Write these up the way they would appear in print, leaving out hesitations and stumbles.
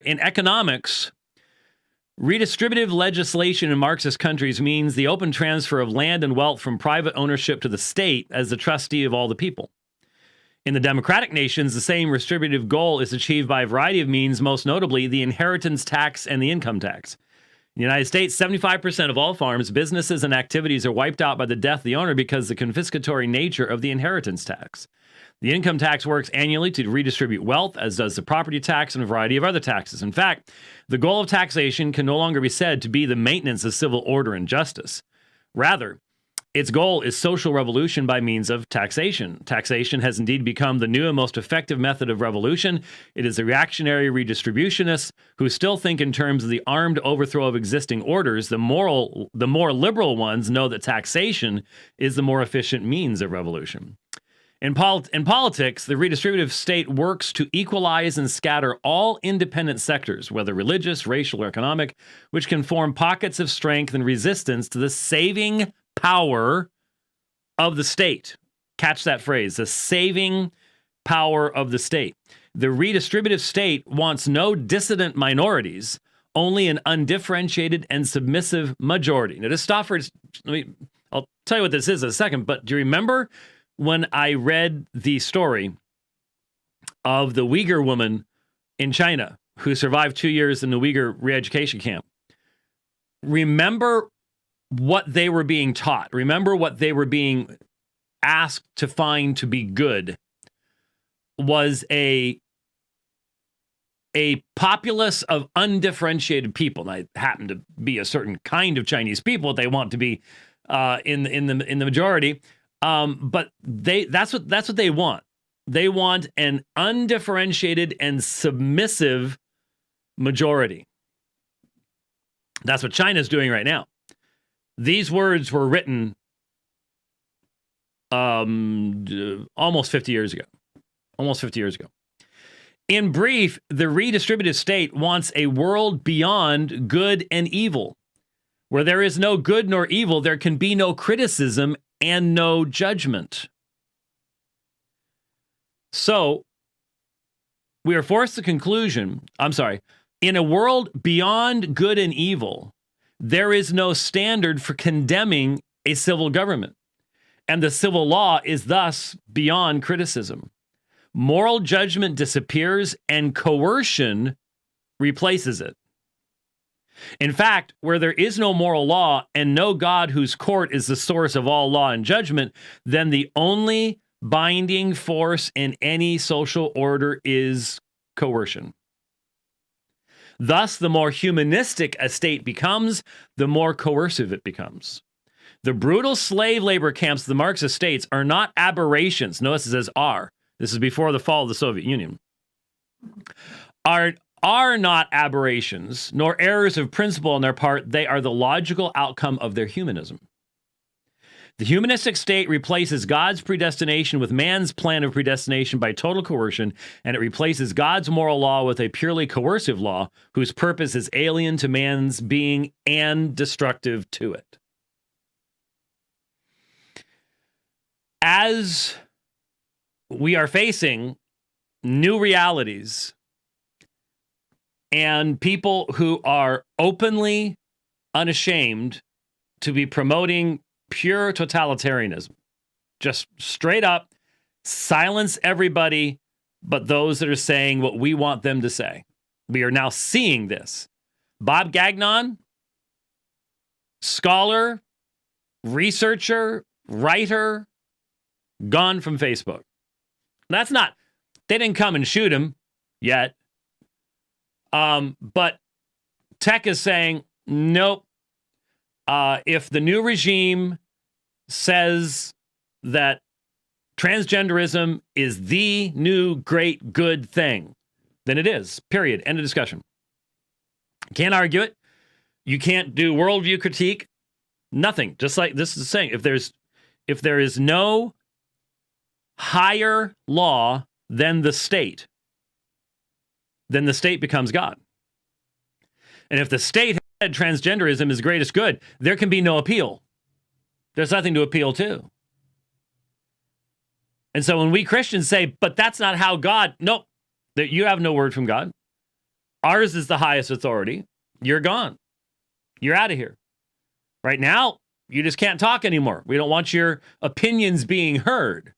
In economics, redistributive legislation in Marxist countries means the open transfer of land and wealth from private ownership to the state as the trustee of all the people. In the democratic nations, the same redistributive goal is achieved by a variety of means, most notably the inheritance tax and the income tax. In the United States, 75% of all farms, businesses, and activities are wiped out by the death of the owner because of the confiscatory nature of the inheritance tax. The income tax works annually to redistribute wealth, as does the property tax and a variety of other taxes. In fact, the goal of taxation can no longer be said to be the maintenance of civil order and justice. Rather, its goal is social revolution by means of taxation. Taxation has indeed become the new and most effective method of revolution. It is the reactionary redistributionists who still think in terms of the armed overthrow of existing orders. The more liberal ones know that taxation is the more efficient means of revolution. In politics, the redistributive state works to equalize and scatter all independent sectors, whether religious, racial, or economic, which can form pockets of strength and resistance to the saving power of the state. Catch that phrase, the saving power of the state. The redistributive state wants no dissident minorities, only an undifferentiated and submissive majority. Now, just stop for, I'll tell you what this is in a second, but do you remember when I read the story of the Uyghur woman in China who survived 2 years in the Uyghur re-education camp? Remember what they were being taught. Remember what they were being asked to find to be good was a populace of undifferentiated people. And I happen to be a certain kind of Chinese people. They want to be in the majority. But that's what they want. They want an undifferentiated and submissive majority. That's what China's doing right now. These words were written almost 50 years ago. Almost 50 years ago. In brief, the redistributive state wants a world beyond good and evil. Where there is no good nor evil, there can be no criticism and no judgment. So, we are forced to conclusion, in a world beyond good and evil, there is no standard for condemning a civil government, and the civil law is thus beyond criticism. Moral judgment disappears and coercion replaces it. In fact, where there is no moral law and no God whose court is the source of all law and judgment, then the only binding force in any social order is coercion. Thus, the more humanistic a state becomes, the more coercive it becomes. The brutal slave labor camps of the Marxist states are not aberrations. Notice it says are. This is before the fall of the Soviet Union. Are not aberrations, nor errors of principle on their part. They are the logical outcome of their humanism. The humanistic state replaces God's predestination with man's plan of predestination by total coercion, and it replaces God's moral law with a purely coercive law whose purpose is alien to man's being and destructive to it. As we are facing new realities and people who are openly unashamed to be promoting pure totalitarianism, just straight up silence everybody but those that are saying what we want them to say. We are now seeing this. Bob Gagnon, scholar, researcher, writer, gone from Facebook. They didn't come and shoot him yet. But tech is saying, nope. If the new regime says that transgenderism is the new great good thing, then it is. Period. End of discussion. Can't argue it. You can't do worldview critique. Nothing. Just like this is saying, if there is no higher law than the state, then the state becomes God. And if the state had transgenderism is greatest good, there can be no appeal. There's nothing to appeal to. And so when we Christians say, but that's not how God, nope, that you have no word from God. Ours is the highest authority. You're gone. You're out of here. Right now, you just can't talk anymore. We don't want your opinions being heard.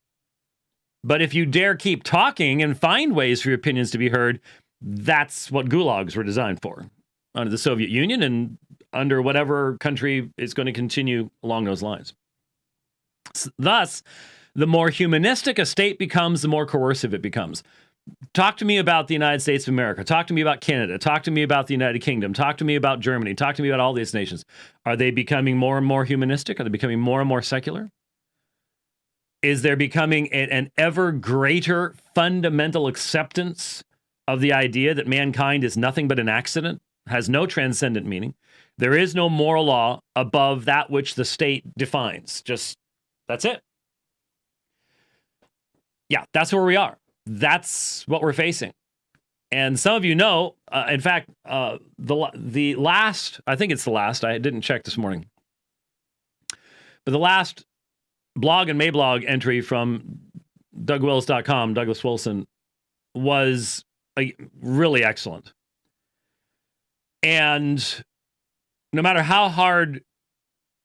But if you dare keep talking and find ways for your opinions to be heard, that's what gulags were designed for under the Soviet Union and under whatever country is going to continue along those lines. Thus, the more humanistic a state becomes, the more coercive it becomes. Talk to me about the United States of America. Talk to me about Canada. Talk to me about the United Kingdom. Talk to me about Germany. Talk to me about all these nations. Are they becoming more and more humanistic? Are they becoming more and more secular? Is there becoming an ever greater fundamental acceptance of the idea that mankind is nothing but an accident, has no transcendent meaning? There is no moral law above that which the state defines. Just, that's it. Yeah, that's where we are. That's what we're facing. And some of you know, in fact, the last, I think it's the last, I didn't check this morning, but the last blog and Mablog entry from DougWills.com, Douglas Wilson, was really excellent. And no matter how hard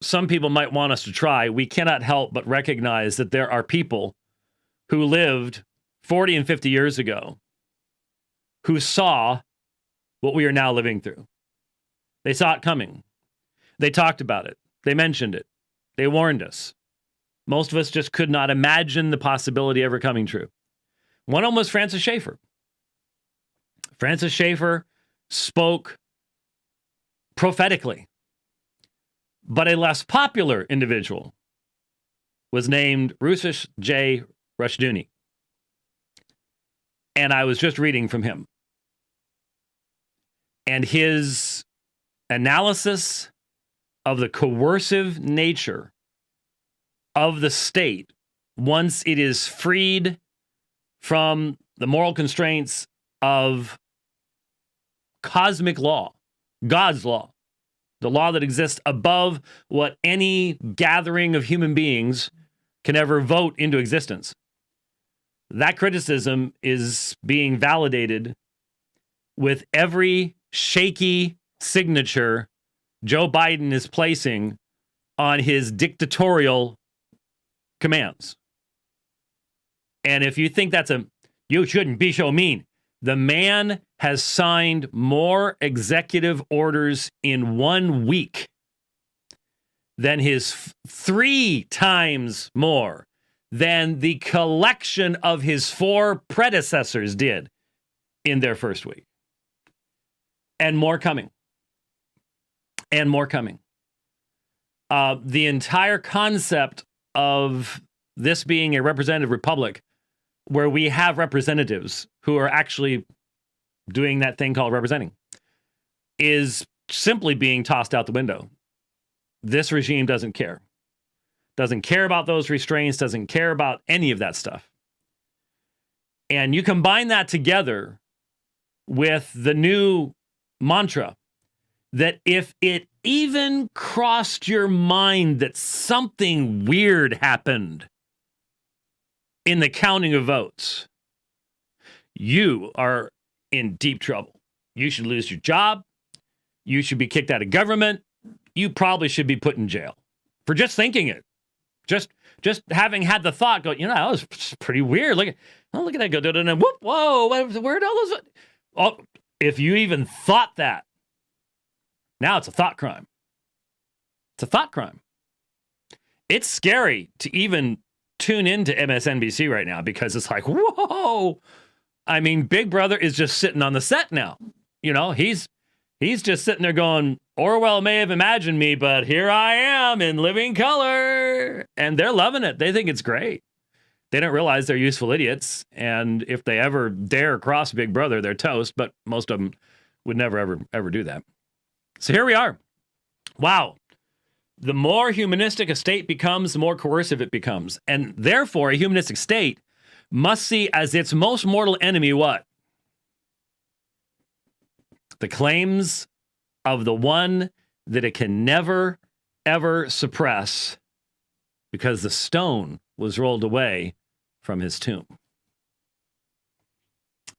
some people might want us to try, we cannot help but recognize that there are people who lived 40 and 50 years ago who saw what we are now living through. They saw it coming. They talked about it. They mentioned it. They warned us. Most of us just could not imagine the possibility ever coming true. One of them was Francis Schaeffer. Francis Schaeffer spoke prophetically, but a less popular individual was named Rufus J. Rushdoony. And I was just reading from him. And his analysis of the coercive nature of the state, once it is freed from the moral constraints of cosmic law, God's law, the law that exists above what any gathering of human beings can ever vote into existence. That criticism is being validated with every shaky signature Joe Biden is placing on his dictatorial commands. And if you think you shouldn't be so mean, the man has signed more executive orders in 1 week than his 3 times more than the collection of his 4 predecessors did in their first week. And more coming. And more coming. The entire concept of this being a representative republic where we have representatives who are actually doing that thing called representing is simply being tossed out the window. This regime doesn't care. Doesn't care about those restraints, doesn't care about any of that stuff. And you combine that together with the new mantra that if it even crossed your mind that something weird happened in the counting of votes, you are in deep trouble. You should lose your job. You should be kicked out of government. You probably should be put in jail for just thinking it. Just having had the thought go, that was pretty weird. Look at that go, whoop, whoa, where'd all those? Oh, if you even thought that, now it's a thought crime. It's a thought crime. It's scary to even tune into MSNBC right now because it's like, whoa. I mean, Big Brother is just sitting on the set now. He's just sitting there going, Orwell may have imagined me, but here I am in living color. And they're loving it. They think it's great. They don't realize they're useful idiots. And if they ever dare cross Big Brother, they're toast. But most of them would never, ever do that. So here we are. Wow. The more humanistic a state becomes, the more coercive it becomes. And therefore, a humanistic state must see as its most mortal enemy what? The claims of the one that it can never, ever suppress because the stone was rolled away from his tomb.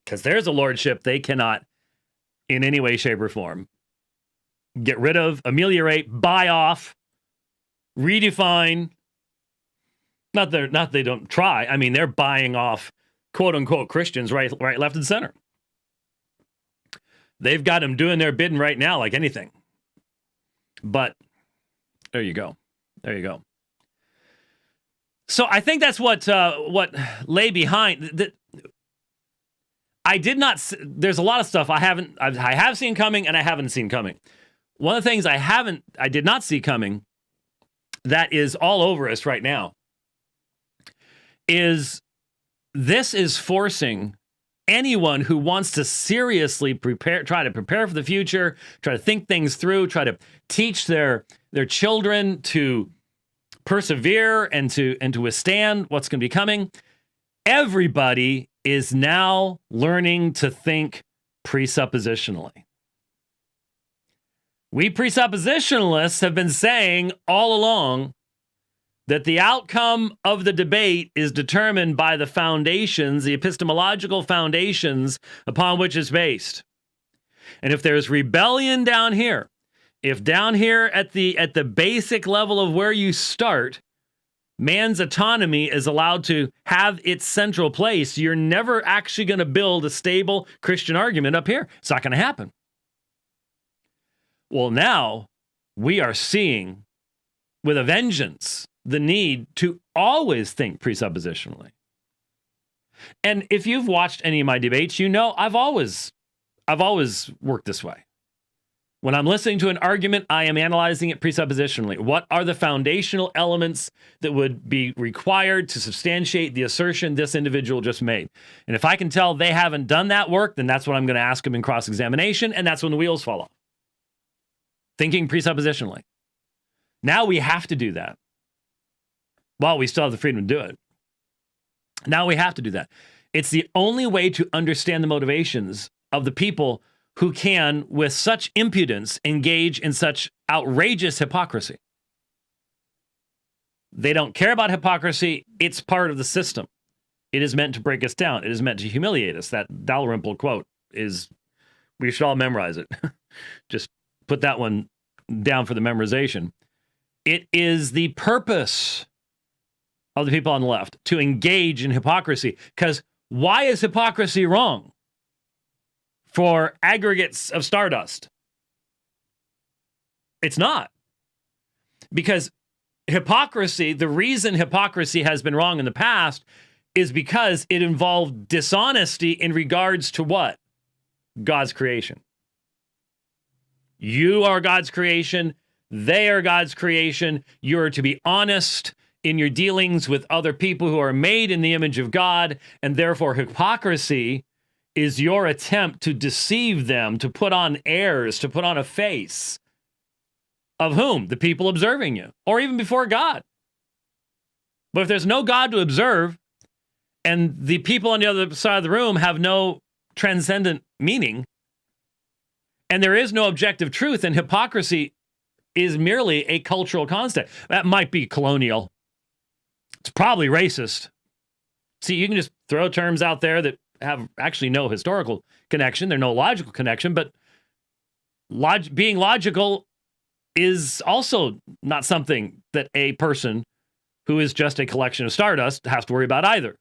Because there's a lordship they cannot in any way, shape, or form. Get rid of, ameliorate, buy off, redefine. Not they don't try. I mean, they're buying off quote unquote Christians right, left, and center. They've got them doing their bidding right now, like anything. But there you go. There you go. So I think that's what lay behind. I did not. There's a lot of stuff I have seen coming and I haven't seen coming. One of the things I did not see coming, that is all over us right now, is this is forcing anyone who wants to seriously try to prepare for the future, try to think things through, try to teach their children to persevere and to withstand what's going to be coming. Everybody is now learning to think presuppositionally. We presuppositionalists have been saying all along that the outcome of the debate is determined by the foundations, the epistemological foundations upon which it's based. And if there's rebellion down here, if down here at the basic level of where you start, man's autonomy is allowed to have its central place, you're never actually going to build a stable Christian argument up here. It's not going to happen. Well, now we are seeing with a vengeance the need to always think presuppositionally. And if you've watched any of my debates, you know I've always worked this way. When I'm listening to an argument, I am analyzing it presuppositionally. What are the foundational elements that would be required to substantiate the assertion this individual just made? And if I can tell they haven't done that work, then that's what I'm going to ask them in cross-examination, and that's when the wheels fall off. Thinking presuppositionally. Now we have to do that. Well, we still have the freedom to do it. Now we have to do that. It's the only way to understand the motivations of the people who can, with such impudence, engage in such outrageous hypocrisy. They don't care about hypocrisy. It's part of the system. It is meant to break us down. It is meant to humiliate us. That Dalrymple quote is, we should all memorize it. Just put that one down for the memorization. It is the purpose of the people on the left to engage in hypocrisy. Because why is hypocrisy wrong for aggregates of stardust? It's not. Because hypocrisy, the reason hypocrisy has been wrong in the past is because it involved dishonesty in regards to what? God's creation. You are God's creation. They are God's creation. You are to be honest in your dealings with other people who are made in the image of God, and therefore hypocrisy is your attempt to deceive them, to put on airs, to put on a face of whom? The people observing you, or even before God. But if there's no God to observe, and the people on the other side of the room have no transcendent meaning, and there is no objective truth, and hypocrisy is merely a cultural construct. That might be colonial. It's probably racist. See, you can just throw terms out there that have actually no historical connection. There's no logical connection, but being logical is also not something that a person who is just a collection of stardust has to worry about either.